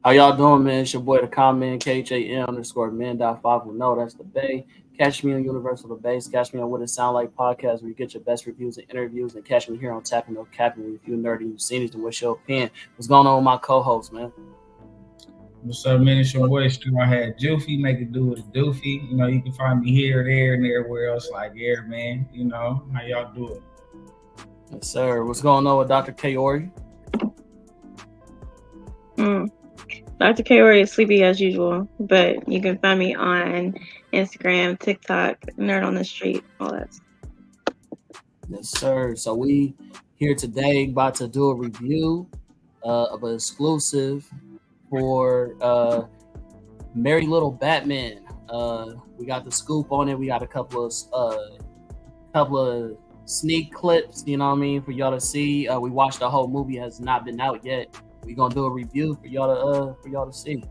How y'all doing, man? It's your boy, the comment, KHAM_man.510. That's the Bay. Catch me on Universal The Base. Catch me on What It Sound Like podcast, where you get your best reviews and interviews. And catch me here on Tapping No Capping, where if you nerdy, you've seen it, and what's your opinion? What's going on with my co-host, man? What's up, man? It's your boy StrawHat Juffy. Make it do with a doofy. You know, you can find me here, there, and everywhere else like air, man. You know, how y'all do it? Yes, sir. What's going on with Dr. Kaori? Dr. Kaori is sleepy as usual, but you can find me on Instagram, TikTok, Nerd on the Street, all that. Yes, sir. So we here today about to do a review of an exclusive for Merry Little Batman. We got the scoop on it. We got a couple of sneak clips, you know what I mean, for y'all to see. We watched the whole movie, has not been out yet. We're gonna do a review for y'all to see.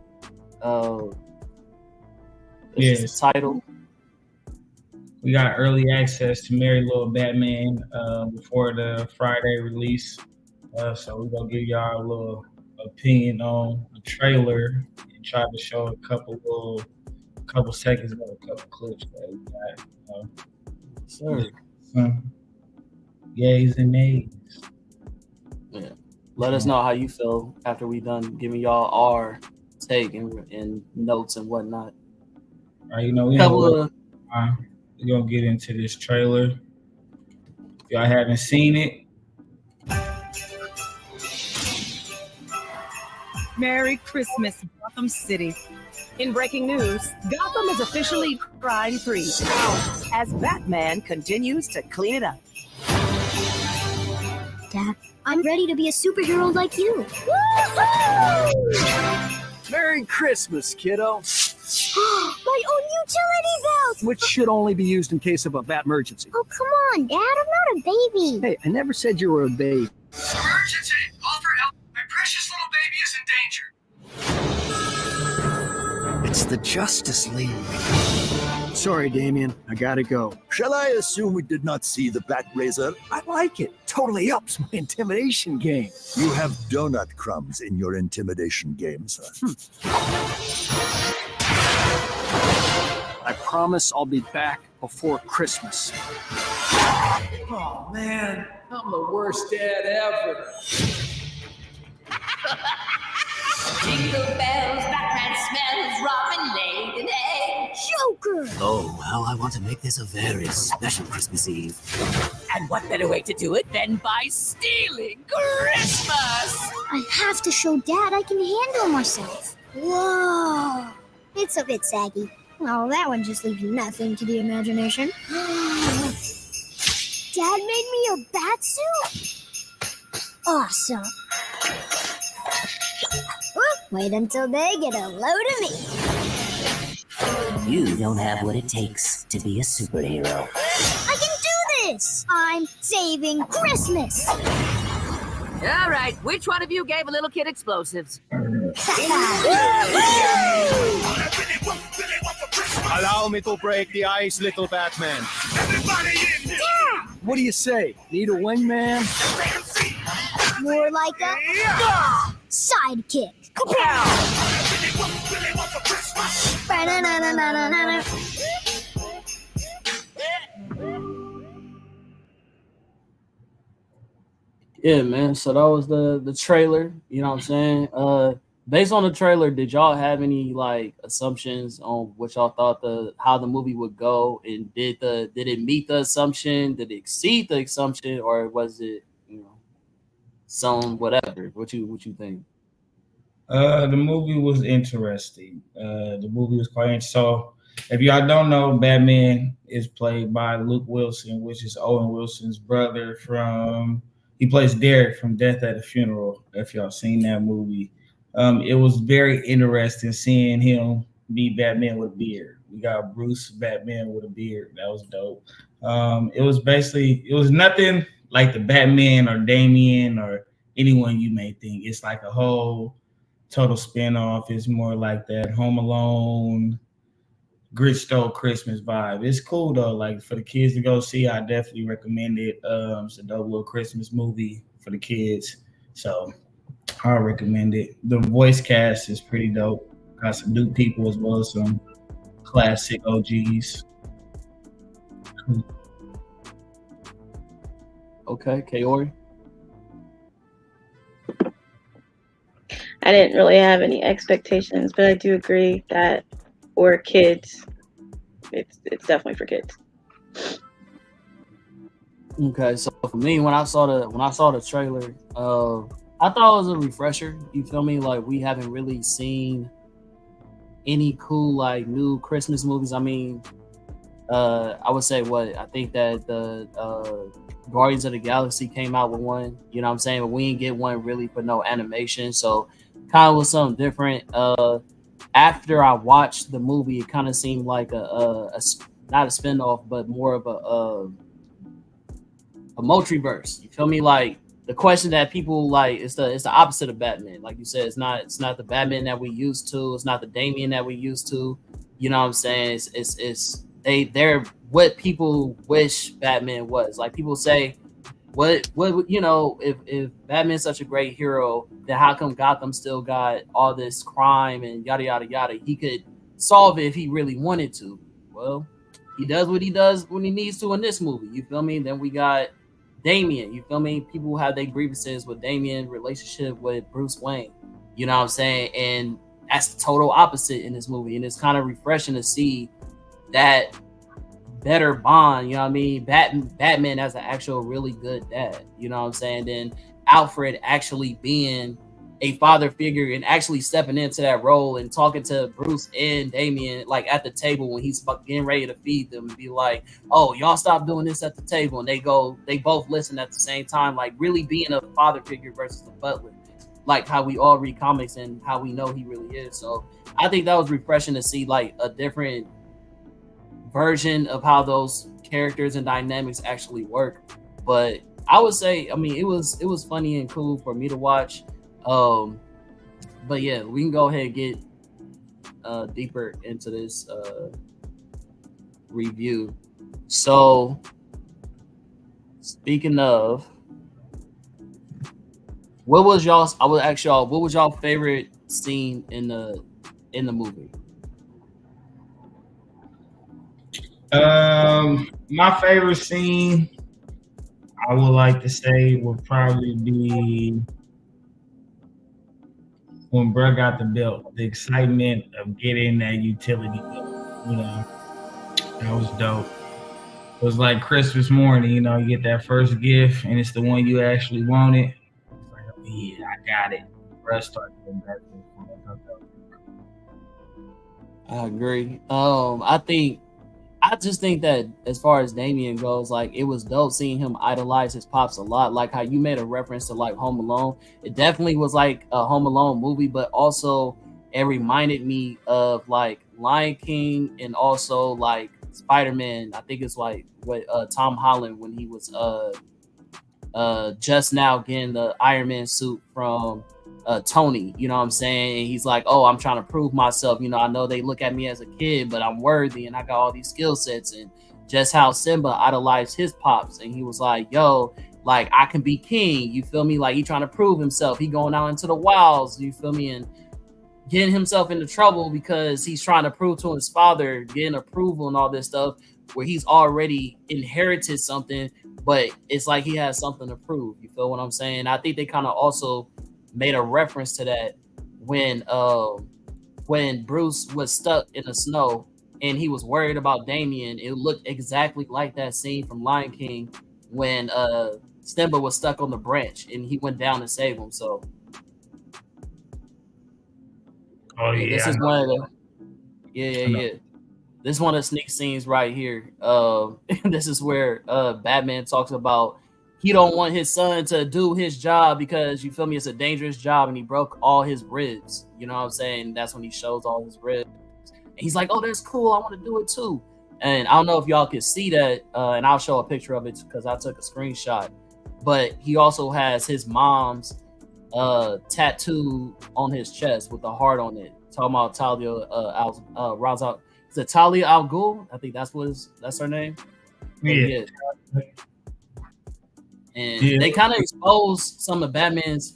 This is the title. We got early access to Merry Little Batman before the Friday release. So we're gonna give y'all a little opinion on the trailer and try to show a couple seconds of a couple clips that we got. Sir. Some yays and nays. Yeah. Let us know how you feel after we done giving y'all our take and notes and whatnot. All right, you know, we're gonna get into this trailer. If y'all haven't seen it, Merry Christmas, Gotham City. In breaking news, Gotham is officially crime-free as Batman continues to clean it up. Dad, I'm ready to be a superhero like you. Merry Christmas, kiddo. My own utility belt! Which should only be used in case of a bat emergency. Oh, come on, Dad, I'm not a baby. Hey, I never said you were a baby. Emergency! Call for help! My precious little baby is in danger! It's the Justice League. Sorry, Damian, I gotta go. Shall I assume we did not see the Bat Razor? I like it. Totally ups my intimidation game. You have donut crumbs in your intimidation game, sir. I promise I'll be back before Christmas. Oh, man, I'm the worst dad ever. Jingle bells, Batman smells, Robin laid an egg. Joker! Oh, how I want to make this a very special Christmas Eve. And what better way to do it than by stealing Christmas? I have to show Dad I can handle myself. Whoa! It's a bit saggy. Oh, that one just leaves nothing to the imagination. Dad made me a bat suit? Awesome. Wait until they get a load of me. You don't have what it takes to be a superhero. I can do this! I'm saving Christmas! All right, which one of you gave a little kid explosives? Allow me to break the ice, little Batman. Everybody in here! What do you say? Need a wingman? More like a sidekick. Ba-na-na-na-na-na-na. Yeah, man. So that was the trailer. You know what I'm saying? Based on the trailer, did y'all have any like assumptions on what y'all thought how the movie would go? And did it meet the assumption? Did it exceed the assumption, or was it, some whatever? What you think? The movie was interesting. The movie was quite interesting. So, if y'all don't know, Batman is played by Luke Wilson, which is Owen Wilson's brother he plays Derek from Death at a Funeral, if y'all seen that movie. It was very interesting seeing him be Batman with a beard. We got Bruce Batman with a beard. That was dope. It was nothing like the Batman or Damian or anyone you may think. It's like a whole total spinoff. It's more like that Home Alone, Grit Stole Christmas vibe. It's cool though. Like for the kids to go see, I definitely recommend it. It's a dope little Christmas movie for the kids. So I recommend it. The voice cast is pretty dope. Got some new people as well as some classic OGs. Okay, Kaori. I didn't really have any expectations, but I do agree that for kids, it's definitely for kids. Okay, so for me, when I saw the trailer, I thought it was a refresher. You feel me? Like we haven't really seen any cool like new Christmas movies. I mean, I would say I think that the Guardians of the Galaxy came out with one. You know what I'm saying? But we didn't get one really for no animation, so kind of was something different. After I watched the movie, it kind of seemed like a not a spinoff, but more of a multiverse. You feel me? Like the question that people like, it's the opposite of Batman. Like you said, it's not the Batman that we used to. It's not the Damian that we used to. You know what I'm saying? They're what people wish Batman was. Like people say, what you know, if Batman's such a great hero, then how come Gotham still got all this crime and yada yada yada? He could solve it if he really wanted to. Well, he does what he does when he needs to in this movie. You feel me? Then we got Damian. You feel me? People have their grievances with Damian relationship with Bruce Wayne. You know what I'm saying? And that's the total opposite in this movie. And it's kind of refreshing to see that better bond, you know what I mean? Batman as an actual really good dad, you know what I'm saying? Then Alfred actually being a father figure and actually stepping into that role and talking to Bruce and Damian like at the table when he's getting ready to feed them and be like, oh, y'all stop doing this at the table. And they both listen at the same time, like really being a father figure versus the butler, like how we all read comics and how we know he really is. So I think that was refreshing to see like a different version of how those characters and dynamics actually work. But I would say, I mean, it was funny and cool for me to watch. But yeah, we can go ahead and get deeper into this review. So speaking of, what was y'all? I would ask y'all, what was y'all favorite scene in the movie? My favorite scene, I would like to say, would probably be when Bruh got the belt. The excitement of getting that utility belt, you know, that was dope. It was like Christmas morning, you know, you get that first gift and it's the one you actually wanted. It's like, oh yeah, I got it. Bruh started getting back to I agree. I just think that as far as Damian goes, like it was dope seeing him idolize his pops a lot. Like how you made a reference to like Home Alone. It definitely was like a Home Alone movie, but also it reminded me of like Lion King and also like Spider-Man. I think it's like what Tom Holland when he was just now getting the Iron Man suit from Tony, you know what I'm saying? And he's like, oh, I'm trying to prove myself. You know, I know they look at me as a kid, but I'm worthy and I got all these skill sets. And just how Simba idolized his pops. And he was like, yo, like I can be king. You feel me? Like he trying to prove himself. He going out into the wilds, you feel me? And getting himself into trouble because he's trying to prove to his father, getting approval and all this stuff where he's already inherited something, but it's like he has something to prove. You feel what I'm saying? I think they kind of also made a reference to that when Bruce was stuck in the snow and he was worried about Damian. It looked exactly like that scene from Lion King when Simba was stuck on the branch and he went down to save him. So this is one of the This is one of the sneak scenes right here. This is where Batman talks about he don't want his son to do his job because you feel me, it's a dangerous job, and he broke all his ribs. You know what I'm saying? That's when he shows all his ribs. And he's like, "Oh, that's cool. I want to do it too." And I don't know if y'all can see that, and I'll show a picture of it because I took a screenshot. But he also has his mom's tattoo on his chest with a heart on it. Talking about Talia Raza. Is it Talia al Ghul? I think that's her name. Yeah. And they kind of expose some of Batman's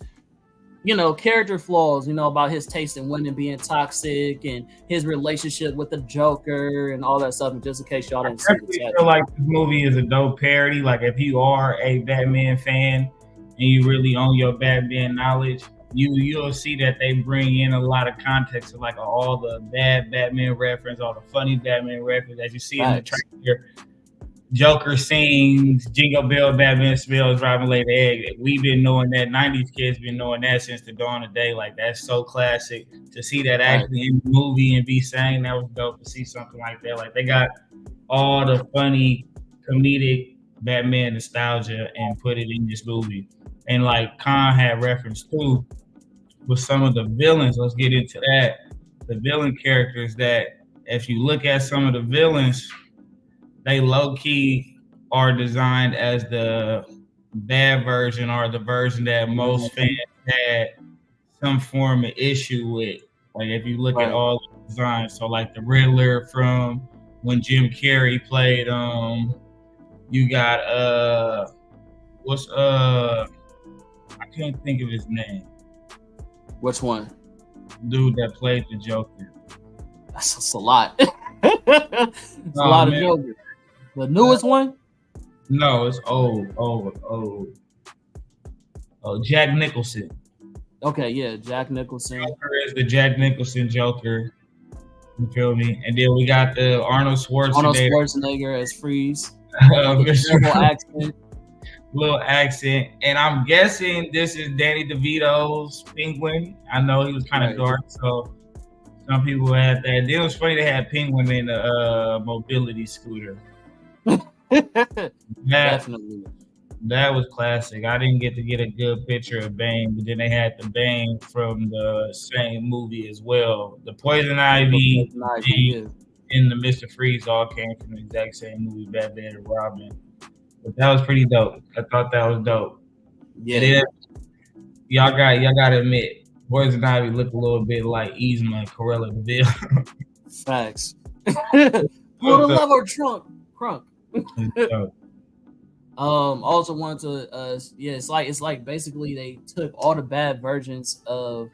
character flaws, about his taste in women being toxic and his relationship with the Joker and all that stuff. And just in case y'all didn't see I definitely feel like this movie is a dope parody. Like if you are a Batman fan and you really own your Batman knowledge, you'll see that they bring in a lot of context of like all the bad Batman reference, all the funny Batman reference as you see in the trailer. Joker sings Jingle Bell, Batman smells, driving late egg. We've been knowing that. 90s kids been knowing that since the dawn of day. Like that's so classic. To see that actually in the movie and be saying that was dope. To see something like that, like they got all the funny comedic Batman nostalgia and put it in this movie. And like Khan had reference too with some of the villains. Let's get into that. The villain characters that if you look at some of the villains, they low-key are designed as the bad version or the version that most fans had some form of issue with. Like if you look at all the designs, so like the Riddler from when Jim Carrey played, you got I can't think of his name. Which one? Dude that played the Joker. That's a lot. It's a lot of Joker. The newest one? No, it's old. Oh, Jack Nicholson. Okay, yeah, Jack Nicholson. Joker is the Jack Nicholson Joker. You feel me? And then we got the Arnold Schwarzenegger as Freeze. Little accent. And I'm guessing this is Danny DeVito's Penguin. I know he was kind of dark, so some people had that. Then it was funny they had Penguin in the mobility scooter. Definitely. That was classic. I didn't get to get a good picture of Bane, but then they had the Bane from the same movie as well. The Poison Ivy and the Mr. Freeze all came from the exact same movie, Batman and Robin. But that was pretty dope. I thought that was dope. Yeah. And then, y'all got to admit, Poison Ivy looked a little bit like Yzma and Cruella de Vil. Facts. Pull the lever, crunk. Also wanted to it's like basically they took all the bad versions of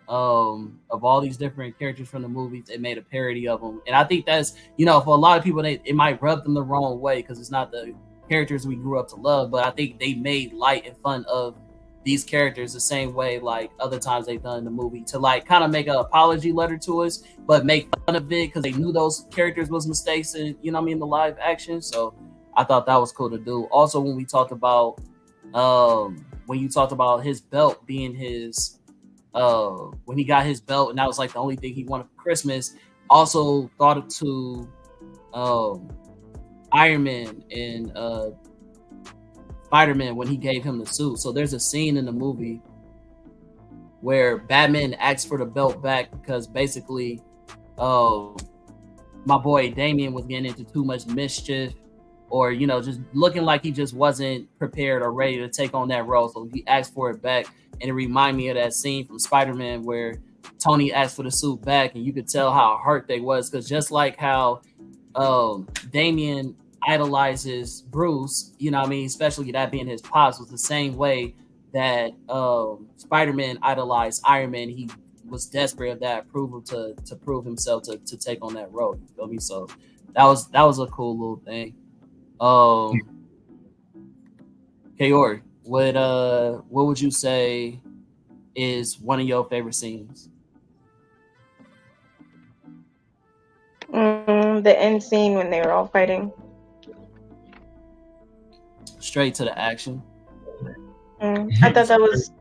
all these different characters from the movies. They made a parody of them, and I think that's for a lot of people it might rub them the wrong way because it's not the characters we grew up to love. But I think they made light and fun of these characters the same way like other times they've done in the movie to like kind of make an apology letter to us, but make fun of it because they knew those characters was mistakes in the live action. So I thought that was cool to do. Also, when we talked about when you talked about his belt being his when he got his belt and that was like the only thing he wanted for Christmas, also thought to Iron Man and Spider-Man when he gave him the suit. So there's a scene in the movie where Batman asks for the belt back because basically my boy Damian was getting into too much mischief or just looking like he just wasn't prepared or ready to take on that role. So he asked for it back, and it reminded me of that scene from Spider-Man where Tony asked for the suit back, and you could tell how hurt they was because just like how Damian idolizes Bruce, especially that being his pops, was the same way that Spider-Man idolized Iron Man. He was desperate of that approval to prove himself to take on that role. You feel me? So that was a cool little thing. Kaori, what would you say is one of your favorite scenes? The end scene when they were all fighting. Straight to the action. I thought that was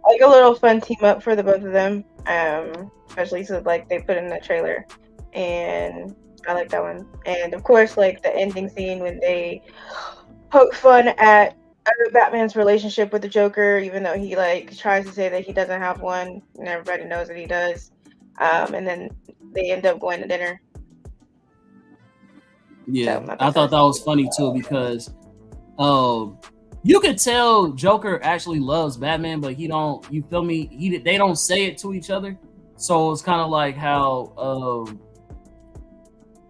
like a little fun team up for the both of them, especially since like they put in the trailer, and I like that one. And of course, like the ending scene when they poke fun at Batman's relationship with the Joker, even though he like tries to say that he doesn't have one, and everybody knows that he does. And then they end up going to dinner. Yeah, so I thought that was funny too because you could tell Joker actually loves Batman, but he don't. You feel me? They don't say it to each other, so it's kind of like how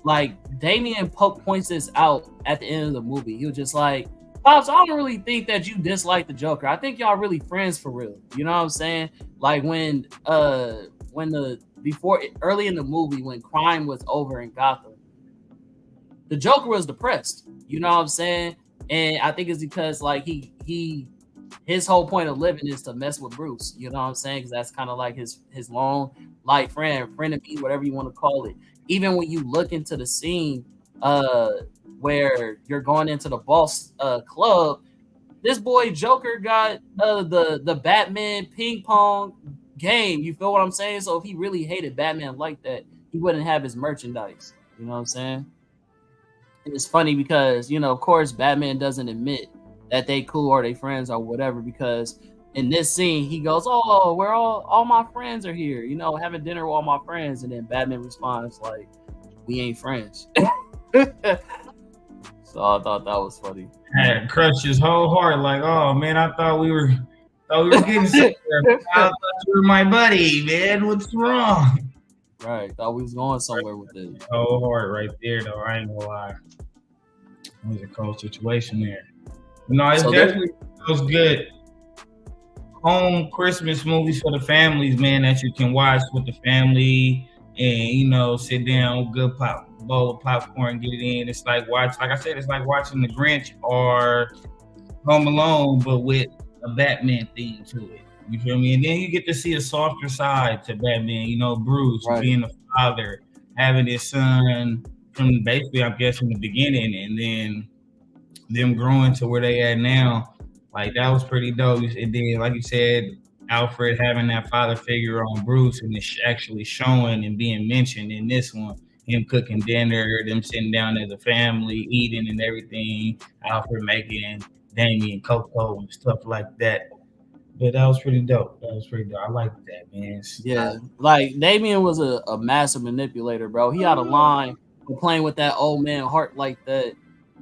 like Damian points this out at the end of the movie. He was just like, Pops, I don't really think that you dislike the Joker. I think y'all really friends for real. You know what I'm saying? Like when the before early in the movie when crime was over in Gotham, the Joker was depressed. You know what I'm saying? And I think it's because like his whole point of living is to mess with Bruce. You know what I'm saying? Because that's kind of like his long life friend of me, whatever you want to call it. Even when you look into the scene where you're going into the boss club, this boy Joker got the Batman ping pong game. You feel what I'm saying? So if he really hated Batman like that, he wouldn't have his merchandise. You know what I'm saying? And it's funny because, you know, of course, Batman doesn't admit that they cool or they friends or whatever, because in this scene he goes, "Oh, we're all my friends are here, you know, having dinner with all my friends," and then Batman responds like, "We ain't friends." So I thought that was funny. Had crushed his whole heart, like, "Oh man, I thought we were getting somewhere. I thought you were my buddy, man. What's wrong?" Right, thought we was going somewhere with it. Whole heart right there, though. I ain't gonna lie. It was a cold situation there. No, it's definitely those good home Christmas movies for the families, man, that you can watch with the family and, you know, sit down, good bowl of popcorn, get it in. It's like it's like watching The Grinch or Home Alone, but with a Batman theme to it. You feel me? And then you get to see a softer side to Batman, you know, Bruce being a father, having his son from basically, I guess, from the beginning, and then them growing to where they at now. Like, that was pretty dope. And then, like you said, Alfred having that father figure on Bruce, and it's actually showing and being mentioned in this one. Him cooking dinner, them sitting down as a family, eating and everything. Alfred making Damian cocoa and stuff like that. But that was pretty dope. I like that, man. Yeah, like Damian was a massive manipulator, bro. He had a line for playing with that old man heart like that,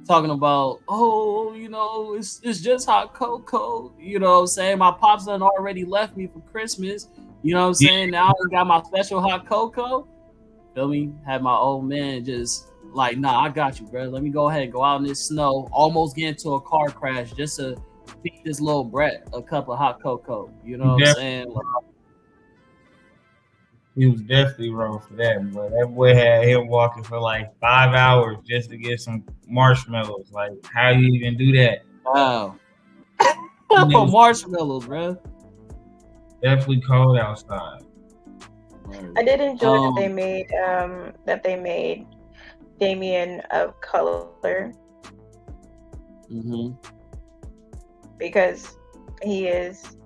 talking about, "Oh, you know, it's just hot cocoa." You know what I'm saying? My pops done already left me for Christmas. You know what I'm saying? Now I got my special hot cocoa. Feel me? Had my old man just like, "Nah, I got you, bro. Let me go ahead and go out in this snow, almost get into a car crash just to feed this little brat a cup of hot cocoa." You know what I'm saying? Like, he was definitely wrong for that, but that boy had him walking for like 5 hours just to get some marshmallows. Like, how you even do that? Wow. Marshmallows, bro. Definitely cold outside. I did enjoy that they made Damian of color. Mm-hmm. Because he's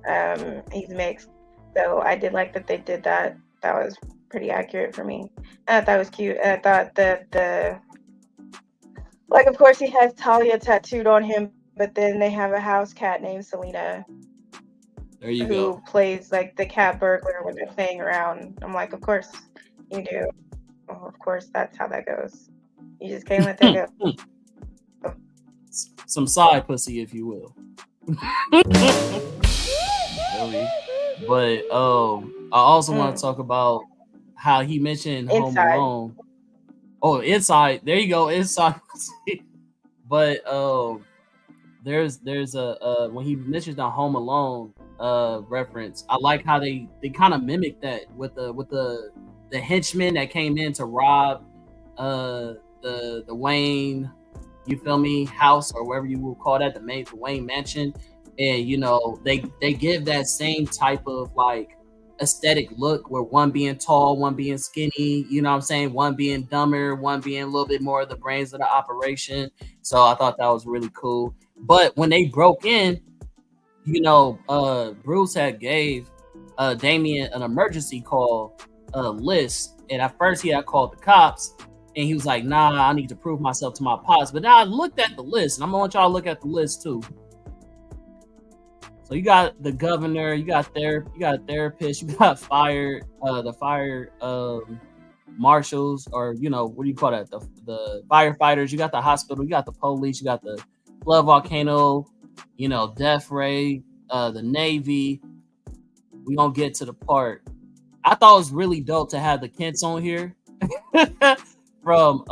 mixed. So I did like that they did that. That was pretty accurate for me. I thought that was cute. I thought that of course he has Talia tattooed on him, but then they have a house cat named Selena. There you who go. plays like the cat burglar when they're playing around. I'm like, of course you do. Oh, of course, that's how that goes. You just can't let that go. Some side pussy, if you will. But I also want to talk about how he mentioned Home Alone. Oh, Inside. There you go, Inside. But there's a when he mentions the Home Alone reference, I like how they kind of mimic that with the henchman that came in to rob the Wayne, you feel me, house, or whatever you will call that, the Wayne mansion. And you know, they give that same type of like aesthetic look, where one being tall, one being skinny, you know what I'm saying, one being dumber, one being a little bit more of the brains of the operation. So I thought that was really cool. But when they broke in, you know, Bruce had gave Damian an emergency call list, and at first he had called the cops, and he was like, "Nah, I need to prove myself to my pops." But now I looked at the list, and I'm gonna want y'all to look at the list too. So you got the governor, you got a therapist, you got the fire marshals, or you know, what do you call that? The firefighters. You got the hospital, you got the police, you got the flood volcano, you know, death ray, the Navy. We gonna get to the part I thought it was really dope to have the Kents on here from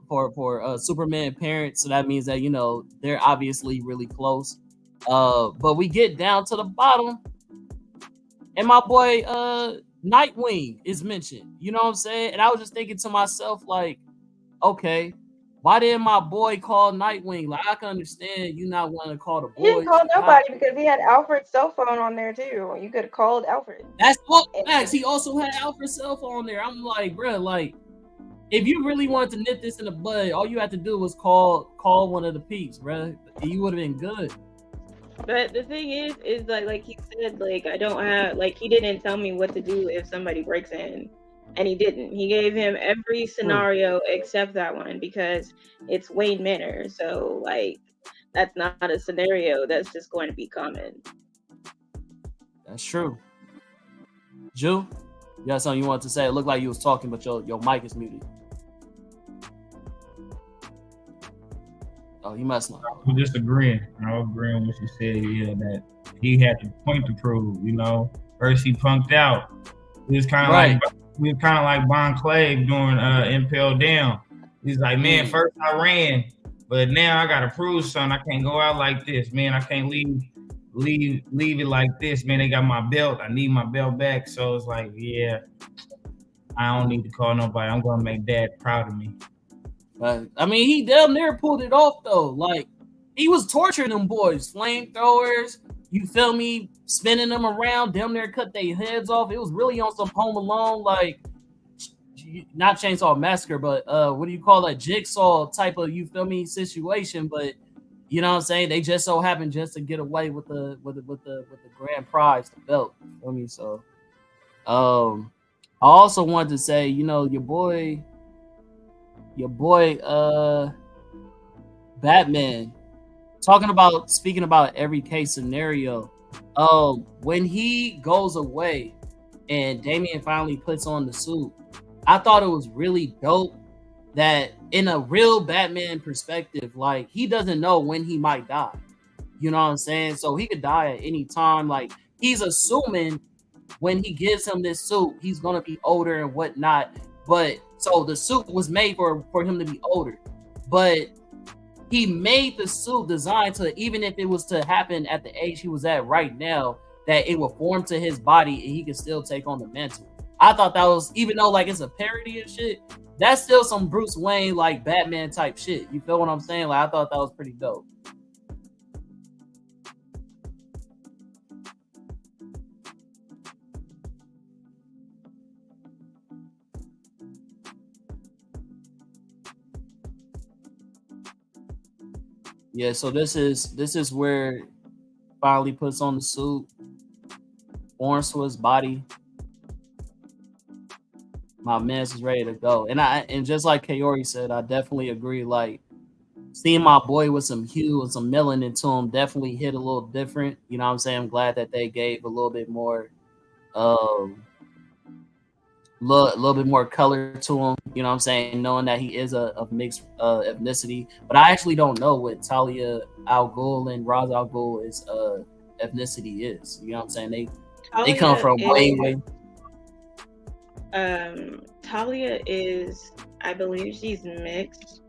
for Superman parents, so that means that they're obviously really close. But we get down to the bottom, and my boy Nightwing is mentioned. You know what I'm saying? And I was just thinking to myself, like, okay, why didn't my boy call Nightwing? Like, I can understand you not wanting to call the He didn't boys. call nobody because he had Alfred's cell phone on there too. You could have called Alfred. That's what Max. He also had Alfred's cell phone on there. I'm like, bro, like, if you really wanted to nip this in the bud, all you had to do was call one of the peeps, bro. You would have been good. But the thing is like he said, like, I don't have, like, he didn't tell me what to do if somebody breaks in, and he didn't. He gave him every scenario except that one because it's Wayne Manor. So, like, that's not a scenario that's just going to be common. That's true. Ju, you got something you wanted to say? It looked like you was talking, but your mic is muted. Oh, you must not. I'm just agreeing. I'm agreeing with what you said. Yeah, that he had the point to prove. First he punked out. He was kind of like Bon Clave doing Impel Down. He's like, man, first I ran, but now I gotta prove something. I can't go out like this, man. I can't leave it like this, man. They got my belt. I need my belt back. So it's like, yeah, I don't need to call nobody. I'm gonna make Dad proud of me. I mean, he damn near pulled it off though. Like, he was torturing them boys, flamethrowers. You feel me? Spinning them around, damn near cut their heads off. It was really on some Home Alone, like, not Chainsaw Massacre, but what do you call that? Jigsaw type of, you feel me, situation. But you know what I'm saying? They just so happened just to get away with the grand prize, the belt. You feel me? So, I also wanted to say, your boy Batman, speaking about every case scenario, when he goes away and Damian finally puts on the suit, I thought it was really dope that in a real Batman perspective, like, he doesn't know when he might die. You know what I'm saying? So he could die at any time. Like, he's assuming when he gives him this suit, he's gonna be older and whatnot. But so the suit was made for him to be older, but he made the suit designed to, even if it was to happen at the age he was at right now, that it will form to his body and he can still take on the mantle. I thought that was, even though like it's a parody and shit, that's still some Bruce Wayne like Batman type shit. You feel what I'm saying? Like, I thought that was pretty dope. Yeah, so this is where finally puts on the suit, forms to his body. My man's is ready to go. And just like Kaori said, I definitely agree. Like, seeing my boy with some hue and some melanin to him definitely hit a little different. You know what I'm saying? I'm glad that they gave a little bit more little bit more color to him, you know what I'm saying, knowing that he is of mixed ethnicity. But I actually don't know what Talia al Ghul and Ra's al Ghul's ethnicity is. You know what I'm saying? They come from way. Talia is, I believe she's mixed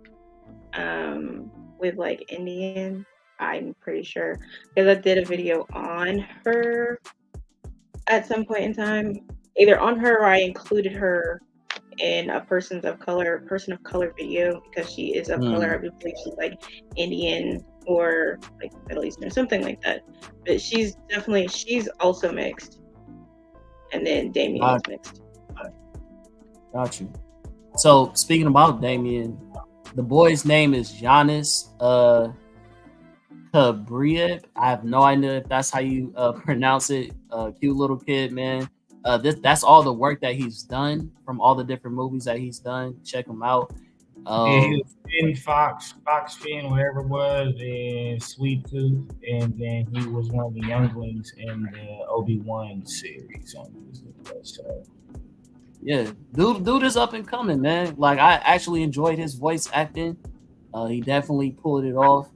with like Indian. I'm pretty sure because I did a video on her at some point in time. Either on her or I included her in a person of color video because she is of color. I believe she's like Indian or like Middle Eastern, something like that. But she's also mixed. And then Damian is mixed. Got you. So speaking about Damian, the boy's name is Giannis Kabriev. I have no idea if that's how you pronounce it. Cute little kid, man. That's all the work that he's done from all the different movies that he's done. Check him out. Yeah, he was in Fox Finn, whatever it was, and Sweet Tooth, and then he was one of the younglings in the Obi-Wan series on Disney Plus. So yeah, dude is up and coming, man. Like, I actually enjoyed his voice acting. He definitely pulled it off,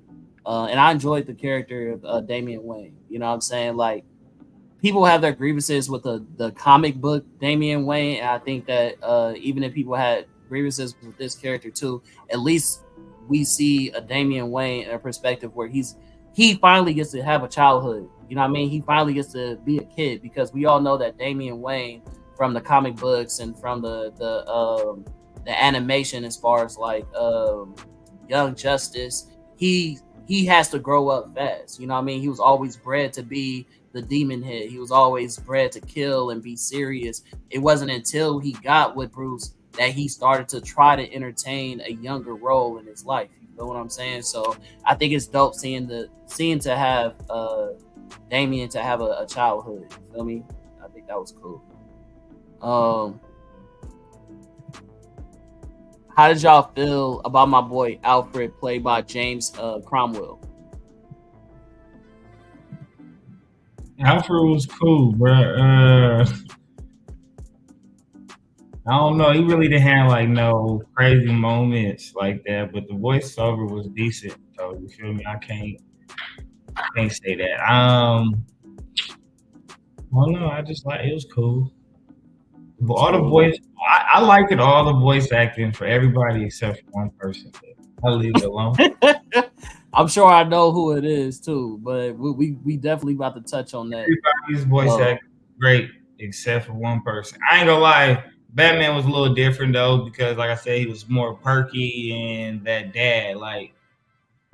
and I enjoyed the character of Damian Wayne. You know what I'm saying? Like, people have their grievances with the comic book Damian Wayne, and I think that even if people had grievances with this character too. At least we see a Damian Wayne in a perspective where he finally gets to have a childhood. You know what I mean? He finally gets to be a kid, because we all know that Damian Wayne from the comic books and from the animation, as far as like Young Justice, he has to grow up fast. You know what I mean? He was always bred to be the demon head. He was always bred to kill and be serious. It wasn't until he got with Bruce that he started to try to entertain a younger role in his life. You know what I'm saying? So I think it's dope seeing to have Damian to have a childhood. You feel me? I think that was cool. How did y'all feel about my boy Alfred, played by James Cromwell? Alfred was cool, bro. I don't know. He really didn't have like no crazy moments like that, but the voiceover was decent. So you feel me? I can't say that. Well, no, I just like it was cool. But all the voice, I liked it. All the voice acting for everybody except for one person. I'll leave it alone. I'm sure I know who it is too, but we definitely about to touch on that. Everybody's voice acting great except for one person. I ain't gonna lie, Batman was a little different though, because like I said, he was more perky and that dad, like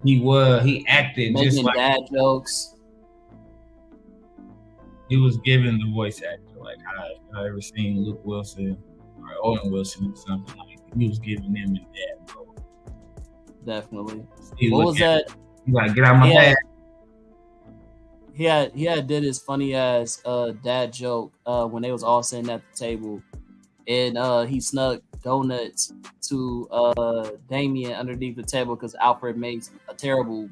he acted making just like dad jokes. He was giving the voice actor, like I ever seen Luke Wilson or Owen Wilson or something, like he was giving them in that role. Definitely. He What was that? He like, get out my bag. He had did his funny ass dad joke when they was all sitting at the table, and he snuck donuts to Damian underneath the table because Alfred made a terrible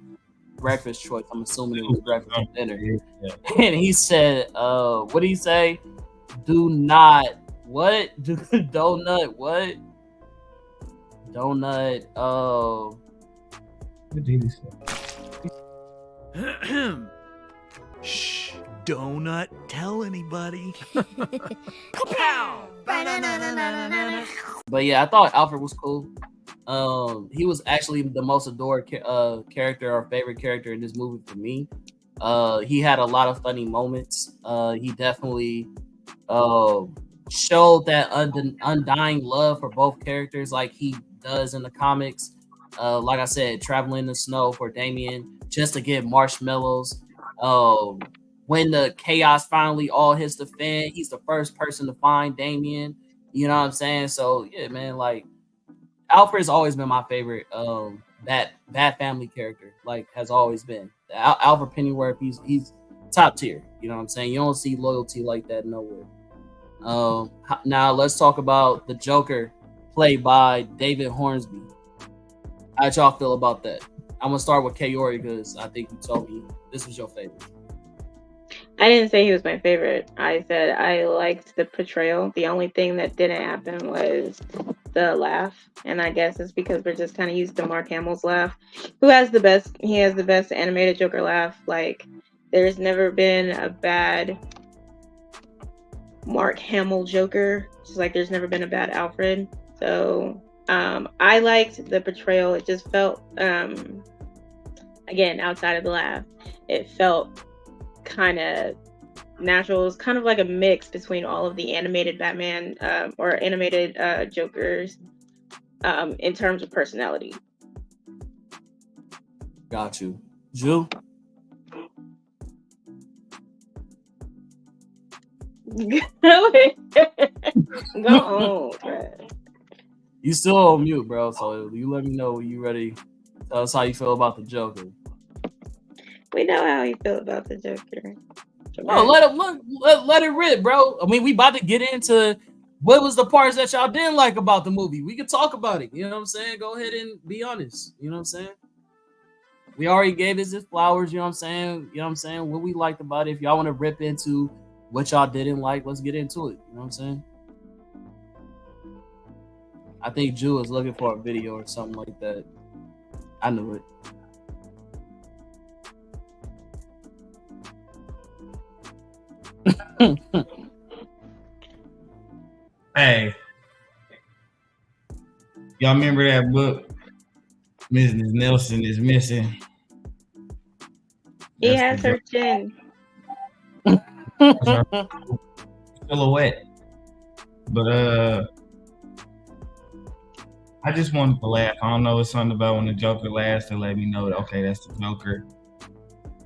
breakfast choice. I'm assuming it was breakfast or dinner. Yeah. And he said, what did he say? Do not what? Donut what? Donut what did he say? Shh, donut tell anybody. But yeah, I thought Alfred was cool. He was actually the most adored character or favorite character in this movie for me. He had a lot of funny moments. He definitely showed that undying love for both characters like he does in the comics. Like I said, traveling in the snow for Damian just to get marshmallows. When the chaos finally all hits the fan, he's the first person to find Damian. You know what I'm saying? So yeah, man, like Alfred's always been my favorite Bat family character, like has always been. Alfred Pennyworth, he's top tier. You know what I'm saying? You don't see loyalty like that nowhere. Now let's talk about the Joker, played by David Hornsby. How'd y'all feel about that? I'm gonna start with Kaori because I think you told me this was your favorite. I didn't say he was my favorite. I said I liked the portrayal. The only thing that didn't happen was the laugh, and I guess it's because we're just kind of used to Mark Hamill's laugh. He has the best animated Joker laugh. Like, there's never been a bad Mark Hamill Joker, just like there's never been a bad Alfred. So I liked the portrayal. It just felt again, outside of the laugh, it felt kind of natural. It was kind of like a mix between all of the animated Batman or animated Jokers in terms of personality. Got you. Ju? Go on, bro. You still on mute, bro, so you let me know when you ready. Tell us how you feel about the Joker. We know how you feel about the Joker. Oh, let it rip, bro. I mean, we about to get into what was the parts that y'all didn't like about the movie. We could talk about it. You know what I'm saying? Go ahead and be honest. You know what I'm saying? We already gave his flowers. You know what I'm saying? You know what I'm saying? What we liked about it. If y'all want to rip into what y'all didn't like, let's get into it. You know what I'm saying? I think Ju is looking for a video or something like that. I knew it. Hey, Y'all remember that book? Mrs. Nelson is missing. He That's has the her chin. silhouette. But I just wanted to laugh. I don't know, it's something about when the Joker laughs to let me know that okay, that's the Joker.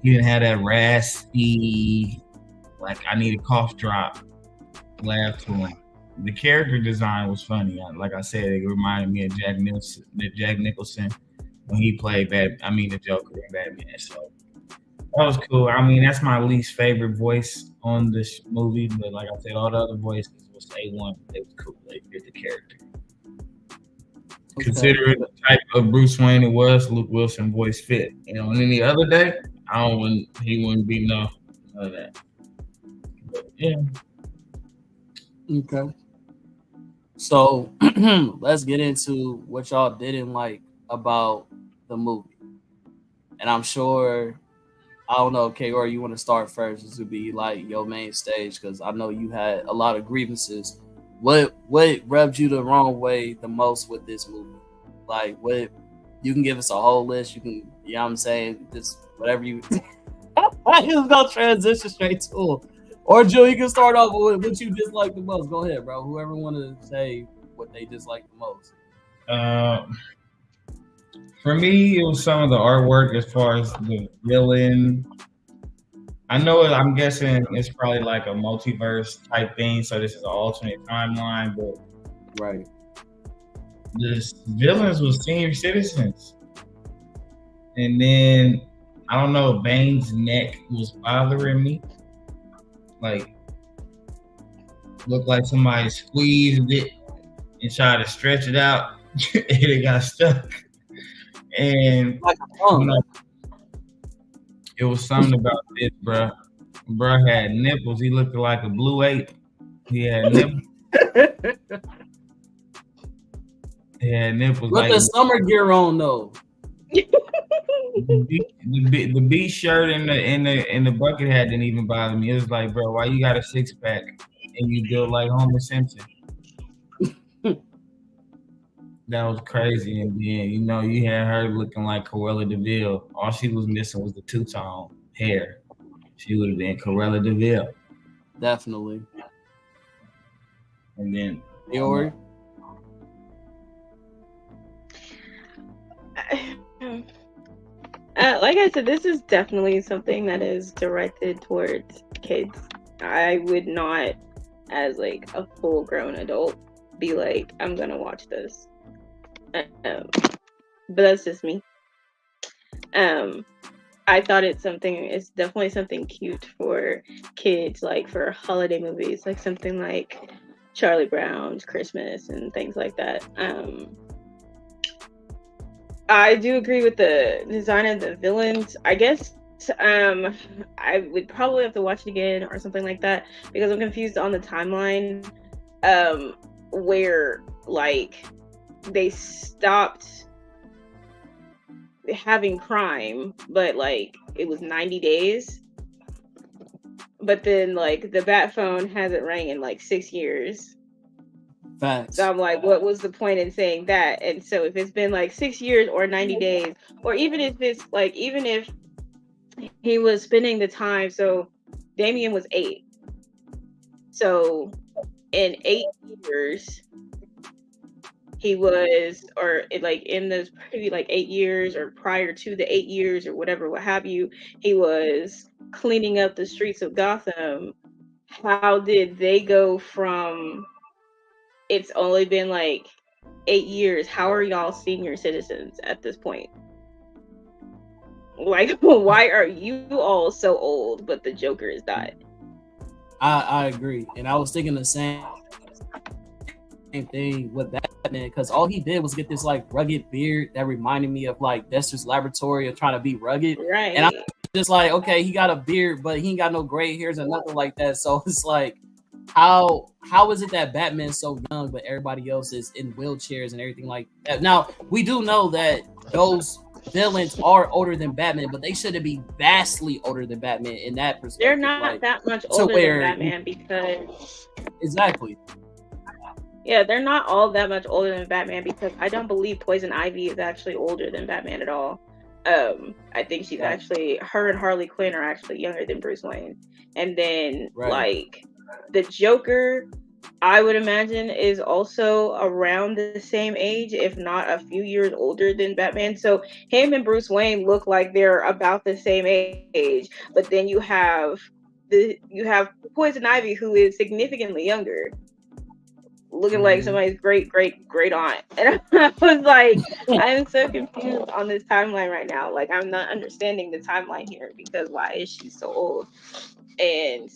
He didn't have that raspy, like I need a cough drop laugh to him. The character design was funny. Like I said, it reminded me of Jack Nicholson when he played the Joker in Batman. So that was cool. I mean, that's my least favorite voice on this movie, but like I said, all the other voices was A1. They was cool. They fit the character. Okay. Considering the type of Bruce Wayne it was, Luke Wilson voice fit. You know, on any other day, he wouldn't be none of that. But, yeah. Okay. So let's get into what y'all didn't like about the movie. And I'm sure, I don't know, Kaori, you want to start first? This would be like your main stage because I know you had a lot of grievances. What rubbed you the wrong way the most with this movie? Like, what you can give us a whole list. You can, you know what I'm saying? Just whatever you. I just gonna transition straight to it. Or Joe, you can start off with what you dislike the most. Go ahead, bro. Whoever want to say what they dislike the most. For me, it was some of the artwork as far as the villain. I know I'm guessing it's probably like a multiverse type thing, so this is an alternate timeline, but right. The villains was senior citizens. And then I don't know, Bane's neck was bothering me. Like, looked like somebody squeezed it and tried to stretch it out, and it got stuck. And like a it was something about this, bro. Bro had nipples. He looked like a blue ape. He had nipples. He had nipples. With like the summer gear on though. The beat shirt and the bucket hat didn't even bother me. It was like, bro, why you got a 6-pack and you built like Homer Simpson? That was crazy. And then, you know, you had her looking like Cruella DeVille. All she was missing was the two-tone hair. She would have been Cruella DeVille. Definitely. And then Kaori. Like I said, this is definitely something that is directed towards kids. I would not, as like a full-grown adult, be like, I'm gonna watch this. But that's just me. I thought it's definitely something cute for kids, like for holiday movies, like something like Charlie Brown's Christmas and things like that. I do agree with the design of the villains. I guess I would probably have to watch it again or something like that because I'm confused on the timeline where like they stopped having crime, but like it was 90 days. But then like the bat phone hasn't rang in like 6 years. Facts. So I'm like, what was the point in saying that? And so if it's been like 6 years or 90 days, or even if he was spending the time, so Damian was 8. So in 8 years, he was, or like in those maybe like 8 years or prior to the 8 years or whatever, what have you, he was cleaning up the streets of Gotham. How did they go from, it's only been like 8 years, how are y'all senior citizens at this point? Like, why are you all so old, but the Joker is not? I agree. And I was thinking the same thing with Batman, because all he did was get this like rugged beard that reminded me of like Dexter's Laboratory of trying to be rugged. Right. And I'm just like, okay, he got a beard, but he ain't got no gray hairs or nothing like that. So it's like, how is it that Batman's so young, but everybody else is in wheelchairs and everything like that? Now, we do know that those villains are older than Batman, but they shouldn't be vastly older than Batman in that perspective. They're not like, that much older than Batman because... Exactly. Yeah, they're not all that much older than Batman because I don't believe Poison Ivy is actually older than Batman at all. I think she's actually her and Harley Quinn are actually younger than Bruce Wayne. And then like the Joker, I would imagine is also around the same age, if not a few years older than Batman. So him and Bruce Wayne look like they're about the same age, but then you have Poison Ivy, who is significantly younger, looking like somebody's great aunt. And I was like, I'm so confused on this timeline right now. Like, I'm not understanding the timeline here because why is she so old? And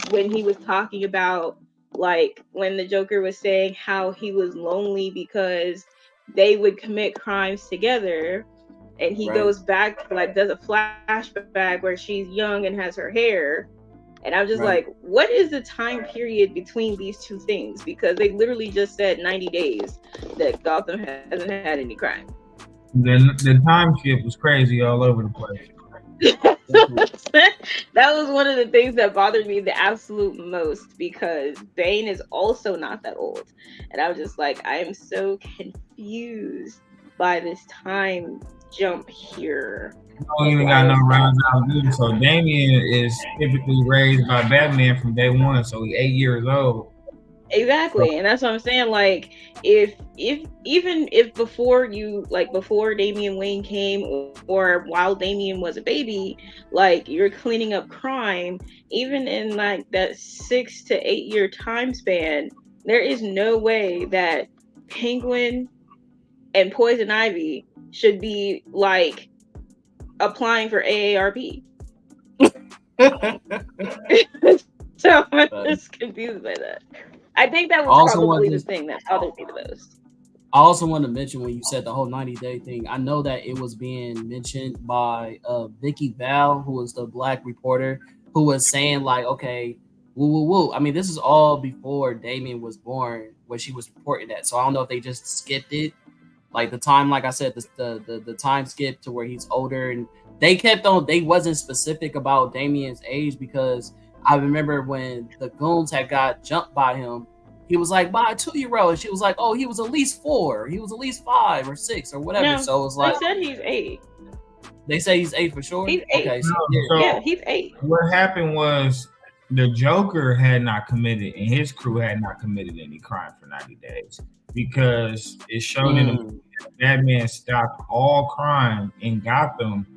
when he was talking about, like, when the Joker was saying how he was lonely because they would commit crimes together, and he goes back, like, does a flashback where she's young and has her hair. And I'm just like, what is the time period between these two things? Because they literally just said 90 days that Gotham hasn't had any crime. The time shift was crazy all over the place. That was one of the things that bothered me the absolute most, because Bane is also not that old. And I was just like, I am so confused by this time jump here. Don't even got no rounds out good. So Damian is typically raised by Batman from day one, so he's 8 years old. Exactly, and that's what I'm saying. Like, if even if before Damian Wayne came, or while Damian was a baby, like, you're cleaning up crime, even in like that 6 to 8 year time span, there is no way that Penguin and Poison Ivy should be like applying for AARP. So I'm just confused by that. I think that was probably the thing that bothered me the most. I also want to mention, when you said the whole 90-day thing, I know that it was being mentioned by Vicky Val, who was the black reporter, who was saying like, okay, woo. I mean, this is all before Damian was born, when she was reporting that. So I don't know if they just skipped it, like the time, like I said, the time skip to where he's older, and they kept on. They wasn't specific about Damian's age, because I remember when the goons had got jumped by him, he was like, by a 2-year-old. And she was like, oh, he was at least 4. He was at least 5 or 6 or whatever. No, so it was like, they said he's 8. They say he's 8 for sure? He's 8. Okay, yeah, he's 8. What happened was the Joker had not committed, and his crew had not committed any crime for 90 days. Because it showed in the movie that Batman stopped all crime in Gotham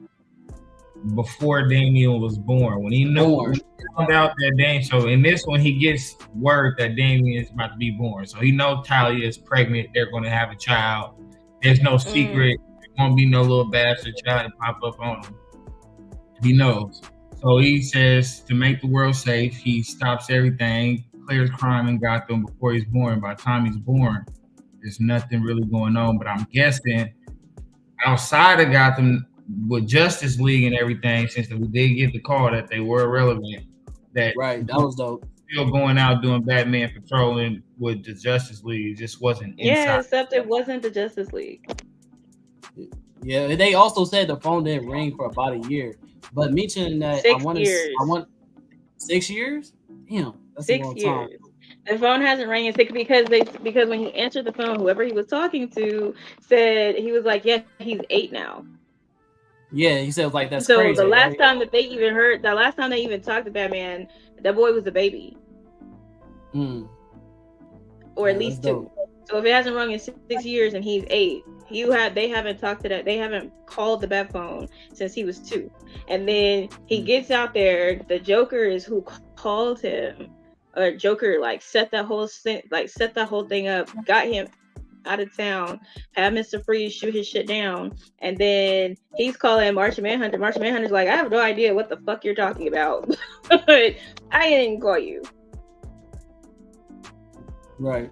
before Damian was born. When he found out that Damian, so in this one, he gets word that Damian is about to be born. So he knows Talia is pregnant. They're going to have a child. There's no secret. There won't be no little bastard child to pop up on him. He knows. So he says, to make the world safe, he stops everything, clears crime in Gotham before he's born. By the time he's born, there's nothing really going on. But I'm guessing outside of Gotham, with Justice League and everything, since we did get the call that they were relevant, that was dope. Still going out doing Batman patrolling with the Justice League, it just wasn't inside. Yeah, except it wasn't the Justice League. Yeah, they also said the phone didn't ring for about a year. But mentioning that, 6 years. 6 years? Damn, that's 6 a long years. time. The phone hasn't rang in 6 because when he answered the phone, whoever he was talking to said, he was like, yeah, he's 8 now. Yeah, he said like that's so crazy. So the last time that they even talked to Batman, that boy was a baby. Or at least 2. Dope. So if it hasn't rung in 6 years and he's 8, they haven't talked to that. They haven't called the bat phone since he was 2. And then he gets out there. The Joker is who called him. Or Joker set that whole thing up, got him out of town, had Mr. Freeze shoot his shit down, and then he's calling Martian Manhunter. Martian Manhunter's like, I have no idea what the fuck you're talking about. I didn't call you. Right.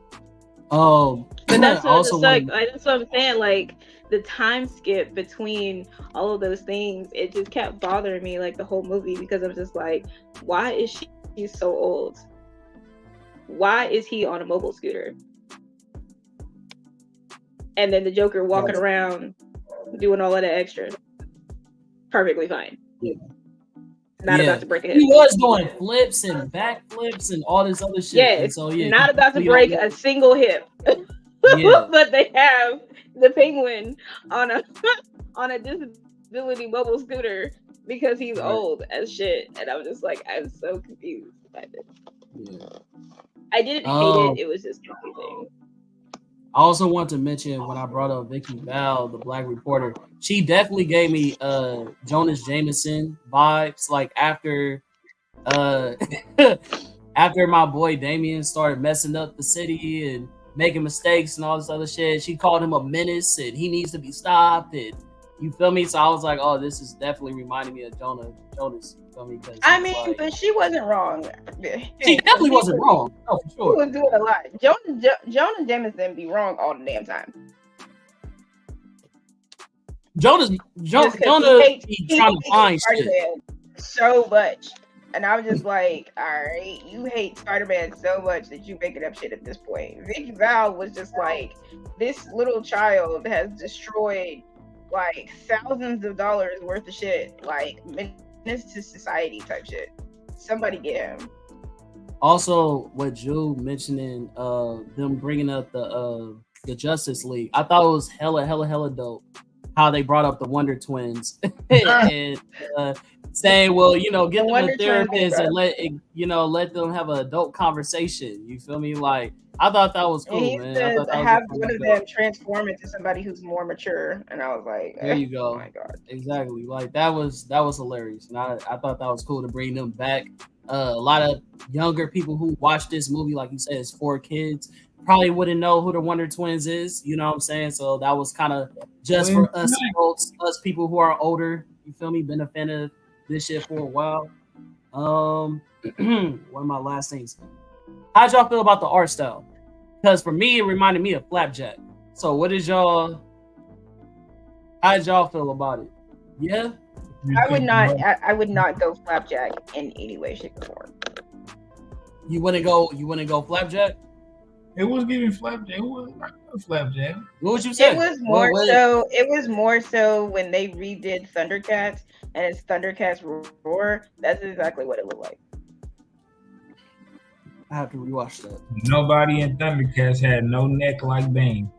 But that's what that's what I'm saying. Like, the time skip between all of those things, it just kept bothering me like the whole movie, because I'm just like, why is she so old? Why is he on a mobile scooter? And then the Joker walking around doing all of that extra. Perfectly fine. Yeah. not about to break a hip. He was doing flips and backflips and all this other shit. Yeah, And so not about to break a single hip. Yeah. But they have the penguin on a on a disability mobile scooter because he's old as shit. And I'm just like, I'm so confused by this. Yeah. I didn't hate it. It was just confusing. I also want to mention when I brought up Vicky Val, the Black reporter, she definitely gave me Jonas Jameson vibes. Like after after my boy Damian started messing up the city and making mistakes and all this other shit, she called him a menace and he needs to be stopped. And you feel me? So I was like, oh, this is definitely reminding me of Jonas. You feel me? I mean, but she wasn't wrong. She definitely wasn't wrong. Oh, for sure. She was doing a lot. Jonas Jameson be wrong all the damn time. Jonah be trying to find shit so much. And I was just like, all right, you hate Spider-Man so much that you making up shit at this point. Vicky Val was just like, this little child has destroyed like thousands of dollars worth of shit, like menace to society type shit. Somebody get him. Also, what Drew mentioning, them bringing up the Justice League, I thought it was hella dope how they brought up the Wonder Twins and saying, well, you know, get them a therapist and let them have an adult conversation. You feel me? Like, I thought that was cool, man. I thought that have was one of them transform into somebody who's more mature, and I was like, there you go. Oh my god, exactly. Like that was hilarious, and I thought that was cool to bring them back. A lot of younger people who watch this movie, like you said, it's for kids, probably wouldn't know who the Wonder Twins is. You know what I'm saying? So that was kind of just for us adults, us people who are older. You feel me? Been a fan of this shit for a while. One of my last things. How'd y'all feel about the art style? Because for me, it reminded me of Flapjack. So how did y'all feel about it? Yeah? I would not go Flapjack in any way, shape, or form. You wouldn't go Flapjack? It was giving Flapjack. It was Flapjack. What would you say? It was more so when they redid Thundercats and it's Thundercats Roar. That's exactly what it looked like. I have to rewatch that. Nobody in Thundercats had no neck like Bane.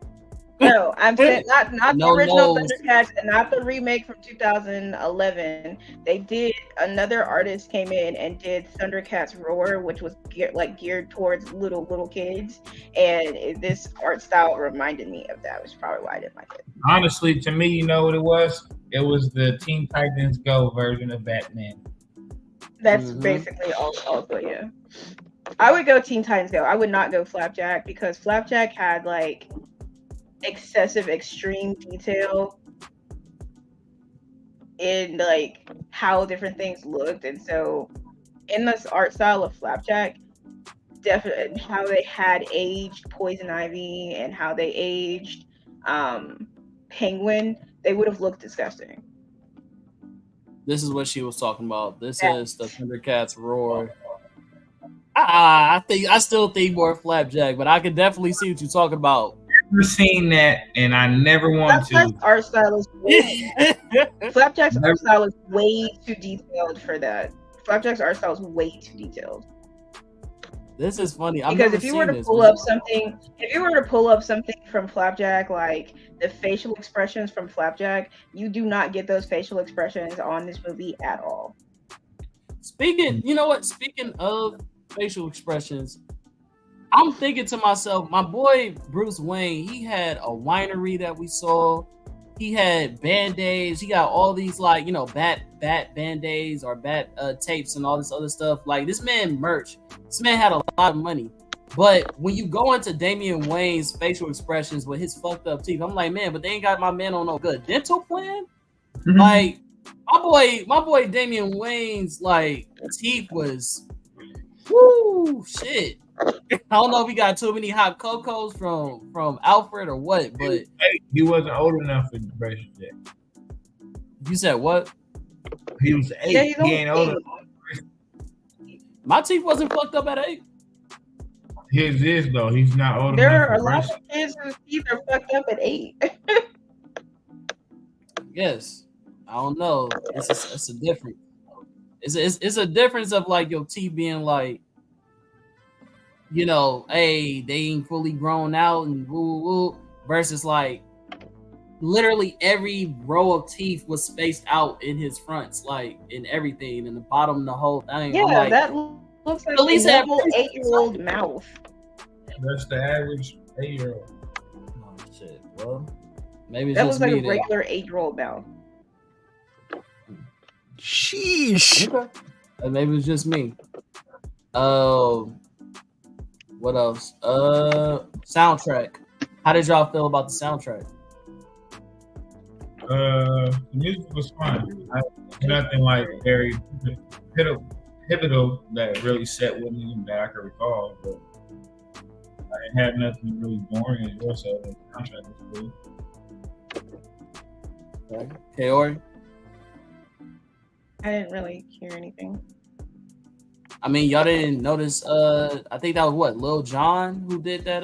No, I'm saying not No the original nose. Thundercats and not the remake from 2011. They did, another artist came in and did Thundercats Roar, which was geared towards little kids, and this art style reminded me of that, which is probably why I didn't like it. Honestly, to me, you know what it was? It was the Teen Titans Go version of Batman. That's basically also, yeah. I would go Teen Titans Go. I would not go Flapjack because Flapjack had like excessive extreme detail in like how different things looked, and so in this art style of Flapjack, definitely how they had aged Poison Ivy and how they aged Penguin, they would have looked disgusting. This is what she was talking about. This is the Thundercats Roar. I still think more Flapjack, but I can definitely see what you're talking about. Never seen that, and I never want Flapjack's to. art style is Flapjack's art style is way too detailed for that. Flapjack's art style is way too detailed. This is funny. Because if you were to pull up something from Flapjack, like the facial expressions from Flapjack, you do not get those facial expressions on this movie at all. Speaking of facial expressions, I'm thinking to myself, my boy Bruce Wayne, he had a winery that we saw. He had band-aids. He got all these bat band-aids or bat tapes and all this other stuff. Like this man merch. This man had a lot of money. But when you go into Damian Wayne's facial expressions with his fucked up teeth, I'm like, man, but they ain't got my man on no good dental plan. Mm-hmm. Like my boy Damian Wayne's like teeth was whoo shit. I don't know if he got too many hot cocos from Alfred or what, but he wasn't old enough for the brush yet. You said what? He was 8. Yeah, he ain't old enough. My teeth wasn't fucked up at 8. His is though. He's not old enough. There are a lot of kids whose teeth are fucked up at 8. Yes, I don't know. It's a difference. It's a difference of like your teeth being like, hey, they ain't fully grown out and woo woo, versus like literally every row of teeth was spaced out in his fronts, like in everything, in the bottom, the whole thing. Yeah, I'm like, that looks like at least a have normal 8-year-old mouth. That's the average 8-year-old. Oh shit. Well, maybe it's That just looks like me a regular 8-year-old mouth. Sheesh. Okay. Maybe it's just me. What else? Soundtrack. How did y'all feel about the soundtrack? The music was fun. Nothing like very pivotal that really set with me that I can recall, but I didn't have nothing really boring as well, so the soundtrack was cool. Okay. Kaori? I didn't really hear anything. I mean, y'all didn't notice, I think that was what, Lil Jon who did that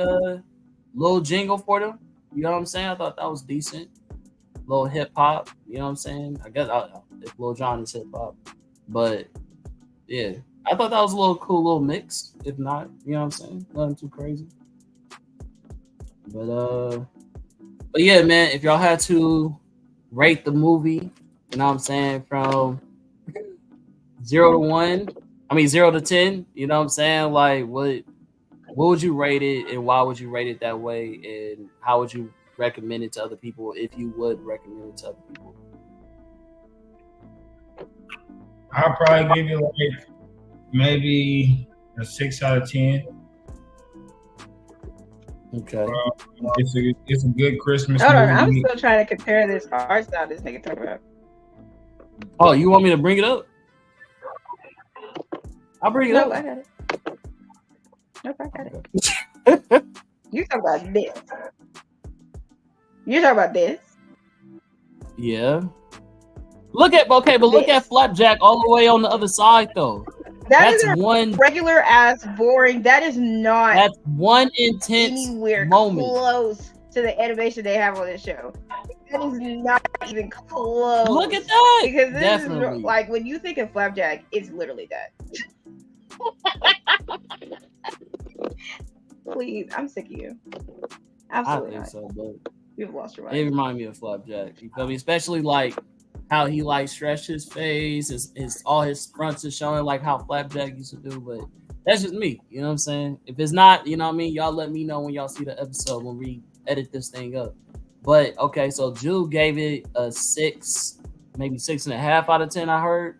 little jingle for them? You know what I'm saying? I thought that was decent. Little hip hop, you know what I'm saying? I guess if Lil Jon is hip hop. But yeah, I thought that was a little cool little mix. If not, you know what I'm saying? Nothing too crazy. But yeah, man, if y'all had to rate the movie, you know what I'm saying, from 0 to 10, you know what I'm saying? Like what would you rate it, and why would you rate it that way, and how would you recommend it to other people if you would recommend it to other people? I'll probably give you like maybe a 6 out of 10. Okay. It's a good Christmas Hold on, movie. I'm still trying to compare this art style this nigga talking about. Oh, you want me to bring it up? I'll bring it up. No, I got it. Nope, I got it. You talking about this? You're talking about this? Yeah. Look at Flapjack all the way on the other side though. That's one regular ass boring. That is not. That's one intense anywhere moment. close to the animation they have on this show. That is not even close. Look at that. Because this Definitely. is like when you think of Flapjack, it's literally that. Please, I'm sick of you. Absolutely I think not. so, but You've lost your mind. it reminded me of Flapjack. You feel me? Especially like how he like stretched his face, his all his fronts is showing, like how Flapjack used to do. But that's just me. You know what I'm saying? If it's not, you know what I mean, y'all let me know when y'all see the episode when we edit this thing up. But okay, so Jude gave it a 6, maybe 6.5 out of 10. I heard.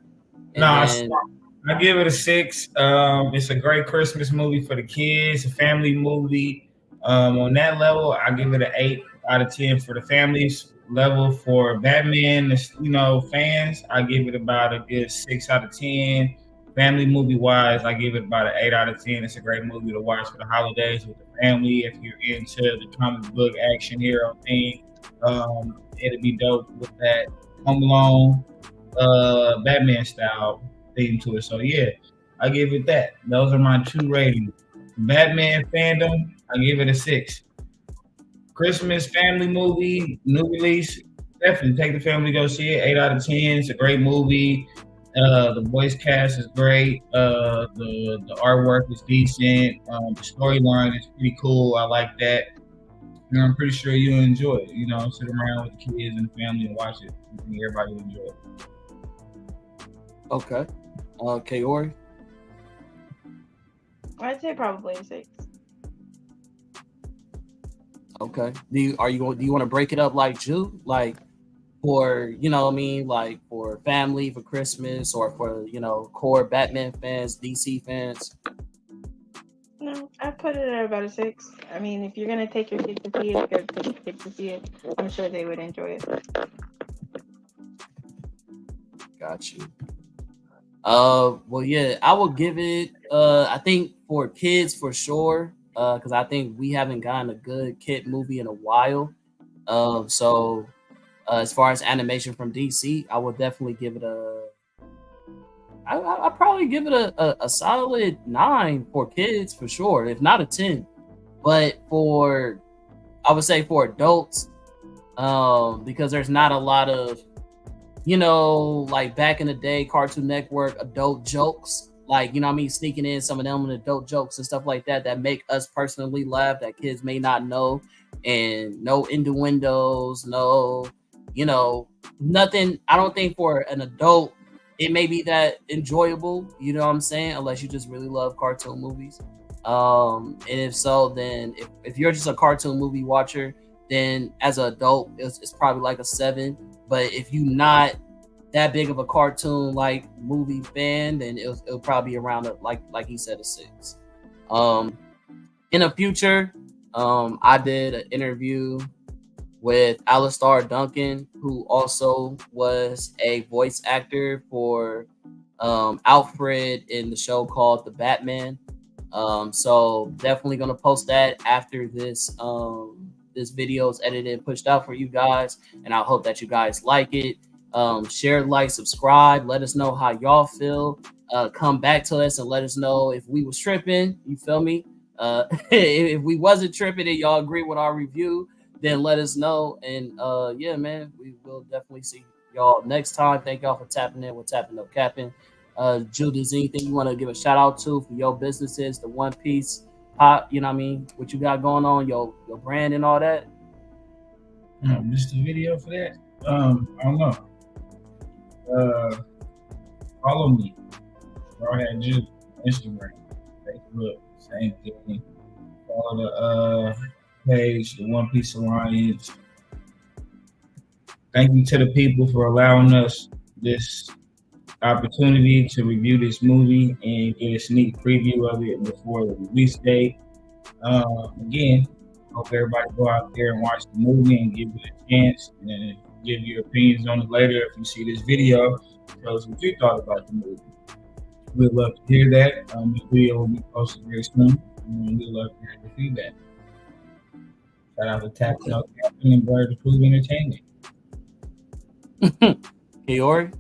I give it a 6. It's a great Christmas movie for the kids, a family movie. On that level, I give it an 8 out of 10 for the families level. For Batman, fans, I give it about a good 6 out of 10. Family movie wise, I give it about an 8 out of 10. It's a great movie to watch for the holidays with the family. If you're into the comic book action hero thing, it'll be dope with that Home Alone, Batman style theme to it. So yeah, I give it that. Those are my 2 ratings. Batman fandom, I give it a 6. Christmas family movie, new release, definitely take the family to go see it. 8 out of 10. It's a great movie. The voice cast is great. The artwork is decent. The storyline is pretty cool. I like that. I'm pretty sure you'll enjoy it. Sit around with the kids and the family and watch it. I think everybody will enjoy it. Okay. Kaori? I'd say probably a 6. Okay. Do you want to break it up like Jude? Like for, like for family, for Christmas, or for, core Batman fans, DC fans? No, I put it at about a 6. I mean, if you're gonna take your kids to see it, go take your kids to see it. I'm sure they would enjoy it. Got you. Well, yeah, I will give it. I think for kids for sure. Because I think we haven't gotten a good kid movie in a while. So as far as animation from DC, I would definitely give it I'll probably give it a solid 9 for kids for sure, if not a 10. But I would say for adults, because there's not a lot of you know, like back in the day, Cartoon Network adult jokes, like, you know what I mean, sneaking in some of them adult jokes and stuff like that that make us personally laugh that kids may not know, and no innuendos, no, you know, nothing. I don't think for an adult it may be that enjoyable, you know what I'm saying, unless you just really love cartoon movies. And if so, then if you're just a cartoon movie watcher, then as an adult it's probably like a 7. But if you not that big of a cartoon like movie fan, then it'll probably be around like he said, a 6. Um, in the future, I did an interview with Alistair Duncan, who also was a voice actor for Alfred in the show called The Batman. So definitely gonna post that after this video is edited and pushed out for you guys, and I hope that you guys like it. Share, like, subscribe. Let us know how y'all feel. Come back to us and let us know if we was tripping. You feel me? If we wasn't tripping and y'all agree with our review, then let us know. And yeah, man, we will definitely see y'all next time. Thank y'all for tapping in. We're tapping up capping. Jude, is anything you want to give a shout out to for your businesses, the One Piece pop, you know what I mean, what you got going on, your brand and all that? Just the video for that. I don't know. Follow me. StrawHat Juffy, Instagram, Facebook, same thing. Follow the page, the One Piece Alliance. Thank you to the people for allowing us this opportunity to review this movie and get a sneak preview of it before the release date. Again, hope everybody go out there and watch the movie and give it a chance and give your opinions on it later. If you see this video, tell us what you thought about the movie. We'd love to hear that. The video will be posted very soon, and we'd love to hear your feedback. Shout out to Tapping Out Captain and Bird Food Entertainment. Kaori?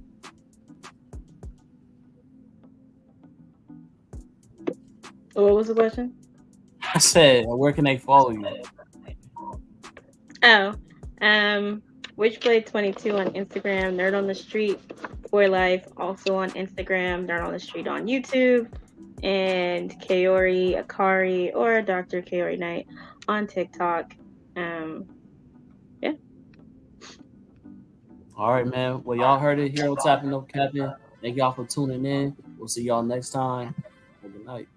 What was the question? I said, where can they follow you? Oh, Witchblade22 on Instagram, Nerd on the Street for Life also on Instagram, Nerd on the Street on YouTube, and Kaori Akari or Dr. Kaori Knight on TikTok. Yeah. All right, man. Well, y'all heard it here on Tapping Up Captain. Thank y'all for tuning in. We'll see y'all next time. Good night.